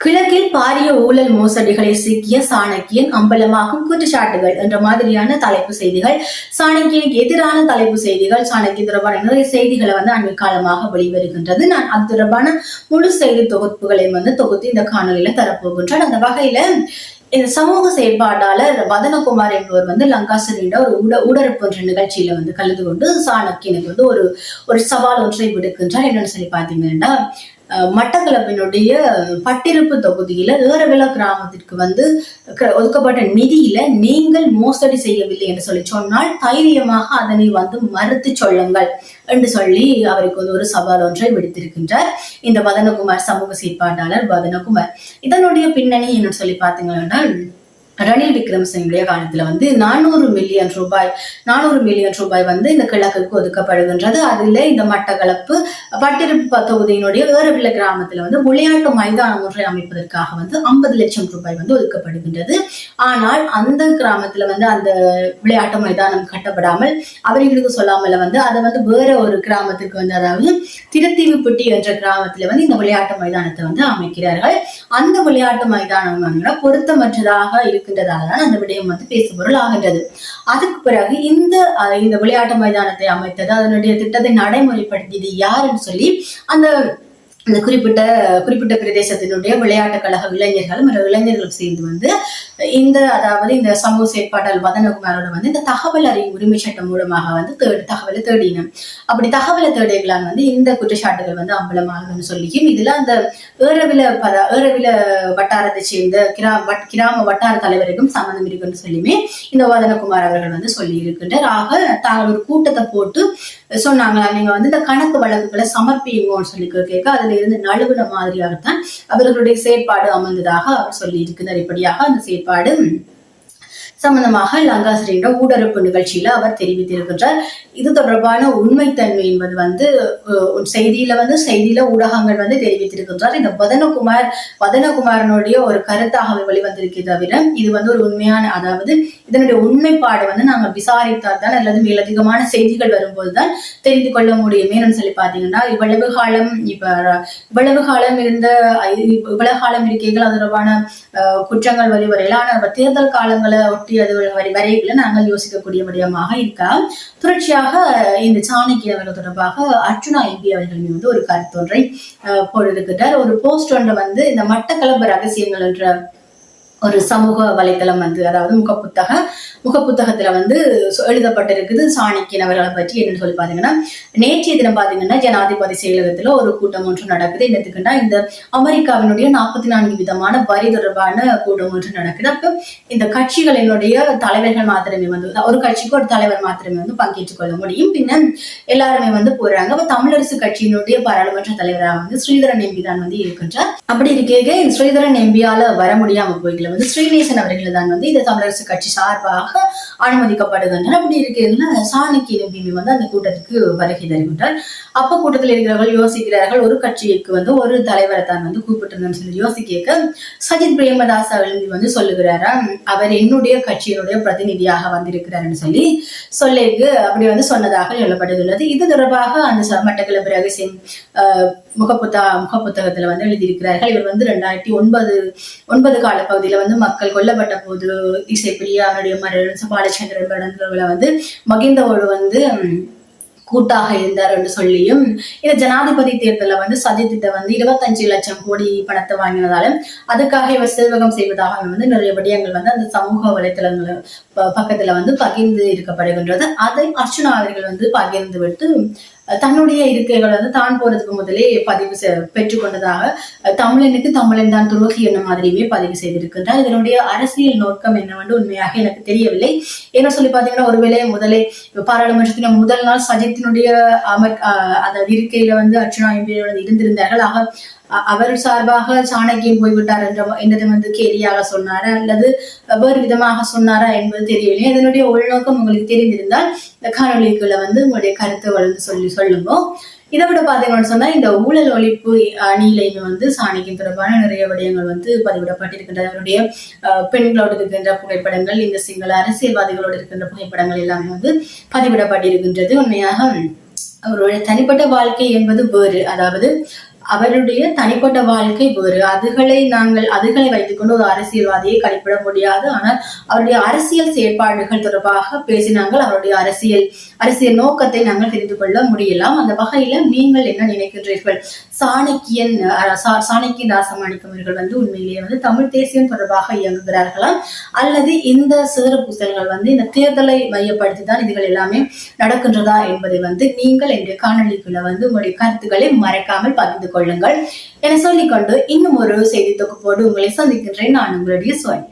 கிழக்கில் பாரிய ஊழல் மோசடிகளை சிக்கிய சாணக்கியன் அம்பலமாகும் குற்றச்சாட்டுகள் என்ற மாதிரியான தலைப்பு செய்திகள், சாணக்கியனுக்கு எதிரான தலைப்பு செய்திகள், சாணக்கிய தொடர்பான நிறைய செய்திகளை அண்மை காலமாக வெளிவருகின்றது. நான் அது தொடர்பான முழு செய்தி தொகுப்புகளையும் தொகுத்து இந்த காணொலியில தரப்போகின்றேன். அந்த வகையில இந்த சமூக செயற்பாட்டாளர் வதனகுமார் என்பவர் லங்காசரிட ஒரு ஊடறுப்பு என்ற நிகழ்ச்சியில கலந்து கொண்டு சாணக்கியனுக்கு ஒரு சவால் ஒன்றை விடுக்கின்றார். என்னன்னு சொல்லி பாத்தீங்கன்னா, மட்டக்களப்பினுடைய பட்டிருப்பு தொகுதியில ஏறவில கிராமத்திற்கு ஒதுக்கப்பட்ட நிதியில நீங்கள் மோசடி செய்யவில்லை என்று சொன்னால் தைரியமாக அதனை மறுத்து சொல்லுங்கள் என்று சொல்லி அவருக்கு ஒரு சவால் ஒன்றை விடுத்திருக்கின்றார் இந்த வதனகுமார், சமூக செயற்பாட்டாளர் வதனகுமார். இதனுடைய பின்னணி என்னன்னு சொல்லி பாத்தீங்கன்னா, ரணில் விக்ரமசிங்கனுடைய காலத்துல 400 மில்லியன் ரூபாய் இந்த கிழக்குக்கு ஒதுக்கப்படுகின்றது. அதுல இந்த மட்டக்களப்பு பட்டிருப்பு தொகுதியினுடைய ஏறவில கிராமத்துல விளையாட்டு மைதானம் ஒன்றை அமைப்பதற்காக 50 லட்சம் ரூபாய் ஒதுக்கப்படுகின்றது. ஆனால் அந்த கிராமத்துல அந்த விளையாட்டு மைதானம் கட்டப்படாமல் அவர்களுக்கு சொல்லாமல் அதை வேற ஒரு கிராமத்துக்கு அதாவது திருத்தீவுப்பட்டி என்ற கிராமத்துல இந்த விளையாட்டு மைதானத்தை அமைக்கிறார்கள். அந்த விளையாட்டு மைதானம் பொருத்தமற்றதாக இருக்கின்றதால்தான் அந்த விடயம் பேசுபொருள் ஆகின்றது. அதுக்கு பிறகு இந்த விளையாட்டு மைதானத்தை அமைத்தது, அதனுடைய திட்டத்தை நடைமுறைப்படுத்தியது யாருன்னு சொல்லி அந்த குறிப்பிட்ட பிரதேசத்தினுடைய விளையாட்டு கழக இளைஞர்களும் சேர்ந்து இந்த சமூக செயற்பாட்டாளர் வதனகுமாரோட இந்த தகவல் அறியும் உரிமை சட்டம் மூலமாக தகவலை தேடினோம். அப்படி தகவலை தேடிகளால் இந்த குற்றச்சாட்டுகள் அம்பலமாகுதுன்னு சொல்லியும் இதுல அந்த ஏறவில வட்டாரத்தை சேர்ந்த கிராம வட்டார தலைவருக்கும் சம்பந்தம் இருக்குன்னு சொல்லியுமே இந்த வதனகுமார் அவர்கள் சொல்லி இருக்கின்றார். ஆக தாங்கள் ஒரு கூட்டத்தை போட்டு சொன்னாங்களா, நீங்க இந்த கணக்கு வழக்குகளை சமர்ப்பிங்கன்னு சொல்லி கேட்க அதுல இருந்து நழுவுன மாதிரியாகத்தான் அவர்களுடைய செயற்பாடு அமைந்ததாக அவர் சொல்லி இருக்கிறார். இப்படியாக அந்த செயற்பாடு சம்பந்தமாக லங்காசிரியோட ஊடறுப்பு நிகழ்ச்சியில அவர் தெரிவித்திருக்கின்றார். இது தொடர்பான உண்மைத்தன்மை என்பது செய்தியில ஊடகங்கள் தெரிவித்திருக்கின்றார். இந்த வதனகுமாரனுடைய ஒரு கருத்தாக வெளிவந்திருக்க தவிர இது ஒரு உண்மையான, அதாவது இதனுடைய உண்மைப்பாடு நாங்கள் விசாரித்தால் தான் அல்லது மேலதிகமான செய்திகள் வரும்போதுதான் தெரிந்து கொள்ள முடியும். ஏன்னு சொல்லி பாத்தீங்கன்னா, இவ்வளவு காலம் இருக்கைகள் அது தொடர்பான குற்றங்கள் வரையிலான தேர்தல் காலங்களை ஒட்டி அது வரைகளை நாங்கள் யோசிக்கக்கூடிய விடயமாக இருக்கலாம். தொடர்ச்சியாக இந்த சாணக்கிய அவர்கள் தொடர்பாக அர்ச்சுனா எம்பி அவர்கள் ஒரு கருத்தொன்றை போட்டிருக்கிறார். ஒரு போஸ்ட் ஒன்றை இந்த மட்டக்களப்பு ரகசியங்கள் என்ற ஒரு சமூக வலைதளம் அதாவது முகப்புத்தகத்துல எழுதப்பட்டிருக்குது சாணக்கியன் அவர்களை பற்றி. என்னன்னு சொல்லி பாத்தீங்கன்னா, நேற்றைய தினம் பாத்தீங்கன்னா ஜனாதிபதி செயலகத்துல ஒரு கூட்டம் ஒன்று நடக்குது. என்னத்துக்குன்னா, இந்த அமெரிக்காவினுடைய 44 விதமான வரி தொடர்பான கூட்டம் ஒன்று நடக்குது. அப்ப இந்த கட்சிகளினுடைய தலைவர்கள் மாத்திரமே ஒரு கட்சிக்கு ஒரு தலைவர் மாத்திரமே பங்கேற்றுக் கொள்ள முடியும். பின்ன எல்லாருமே போறாங்க. அப்ப தமிழரசு கட்சியினுடைய பாராளுமன்ற தலைவராக ஸ்ரீதரன் எம்பி தான் இருக்கின்றார். அப்படி இருக்க ஸ்ரீதரன் எம்பியால வர முடியாம போய்கல ஸ்ரீநேசன் அவர்கள் தான் இந்த தமிழரசு கட்சி சார்பாக அனுமதிக்கப்படுகின்றனர். அப்படி இருக்கிறதுல சாணக்கிய எம்பி அந்த கூட்டத்துக்கு வருகை தருகின்றார். அப்ப கூட்டத்தில் இருக்கிறவர்கள் யோசிக்கிறார்கள், ஒரு கட்சிக்கு ஒரு தலைவரை தான் கூப்பிட்டு சொல்லி யோசிக்க சஜித் பிரேமதாஸ் அவர்கள் சொல்லுகிறாரா, அவர் என்னுடைய கட்சியினுடைய பிரதிநிதியாக வந்திருக்கிறார் சொல்லி அப்படி சொன்னதாக சொல்லப்படுகிறது. இது தொடர்பாக அந்த மட்டக்களப்பு ரகசியம் முகப்புத்தகத்துல எழுதியிருக்கிறார்கள். இவர் 2009 கால பகுதியில மக்கள் கொல்லப்பட்ட போது இசைப்பிரியா அவருடைய மரண பாலச்சந்திரன் மகிந்தவோடு கூட்டாக இருந்தார் என்று சொல்லியும், இந்த ஜனாதிபதி தேர்தலில் சஜித்திட்ட 25 லட்சம் கோடி பணத்தை வாங்கினதாலும் அதுக்காக இவர் சேவகம் செய்வதாக நிறைய விடயங்கள் அந்த சமூக வலைத்தளங்கள் பக்கத்துல பகிர்ந்து இருக்கப்படுகின்றது. அதை அர்ச்சுனா அவர்கள் பகிர்ந்து விட்டு தன்னுடைய இருக்கைகள் தான் போறதுக்கு முதலே பதிவு பெற்றுக்கொண்டதாக தமிழனுக்கு தமிழன் தான் துரோகி என்ன மாதிரியுமே பதிவு செய்திருக்கின்றார். இதனுடைய அரசியல் நோக்கம் என்னவென்று உண்மையாக எனக்கு தெரியவில்லை. என்ன சொல்லி பாத்தீங்கன்னா, ஒருவேளை முதலே பாராளுமன்றத்தின் முதல் நாள் சஜித்தினுடைய அதாவது இருக்கையில அர்ச்சுனா எம்பியோட இருந்திருந்தார்கள். ஆக அவர் சார்பாக சாணக்கியம் போய்விட்டார் என்றதை கேலியாக சொன்னாரா அல்லது வேறு விதமாக சொன்னாரா என்பது தெரியவில்லை. இதனுடைய உள்நோக்கம் உங்களுக்கு தெரிந்திருந்தால் இந்த காணொலிக்குள்ள உங்களுடைய கருத்துக்கள் சொல்லுங்க. இதை விட பாத்தீங்கன்னு சொன்னா, இந்த ஊழல் ஒழிப்பு அணியிலையுமே சாணக்கியம் தொடர்பான நிறைய விடயங்கள் பதிவிடப்பட்டிருக்கின்றன. அவருடைய பெண்களோடு இருக்கின்ற புகைப்படங்கள், இந்த சிங்கள அரசியல்வாதிகளோடு இருக்கின்ற புகைப்படங்கள் எல்லாமே பதிவிடப்பட்டிருக்கின்றது. உண்மையாக அவருடைய தனிப்பட்ட வாழ்க்கை என்பது வேறு. அதாவது அவருடைய தனிப்பட்ட வாழ்க்கை வேறு. அதுகளை வைத்துக்கொண்டு ஒரு அரசியல்வாதியை கைப்பிட முடியாது. ஆனால் அவருடைய அரசியல் செயற்பாடுகள் தொடர்பாக பேசினாங்கள். அவருடைய அரசியல் நோக்கத்தை நாங்கள் தெரிந்து கொள்ள முடியலாம். அந்த வகையில நீங்கள் என்ன நினைக்கின்றீர்கள்? சாணக்கியன் ராசமாணிக்கம் அவர்கள் உண்மையிலேயே தமிழ் தேசியம் தொடர்பாக இயங்குகிறார்களா, அல்லது இந்த சேர பூசல்கள் இந்த தேர்தலை மையப்படுத்தி தான் இதுகள் எல்லாமே நடக்கின்றதா என்பதை நீங்கள் என்னுடைய காணொலிக்குள்ள உங்களுடைய கருத்துக்களை மறைக்காமல் பகிர்ந்து கொள்ளுங்கள் என சொல்லிக்கொண்டு இன்னும் ஒரு செய்தி தொகுப்போடு உங்களை சந்திக்கின்றேன். நான் உங்களுடைய சுவன்.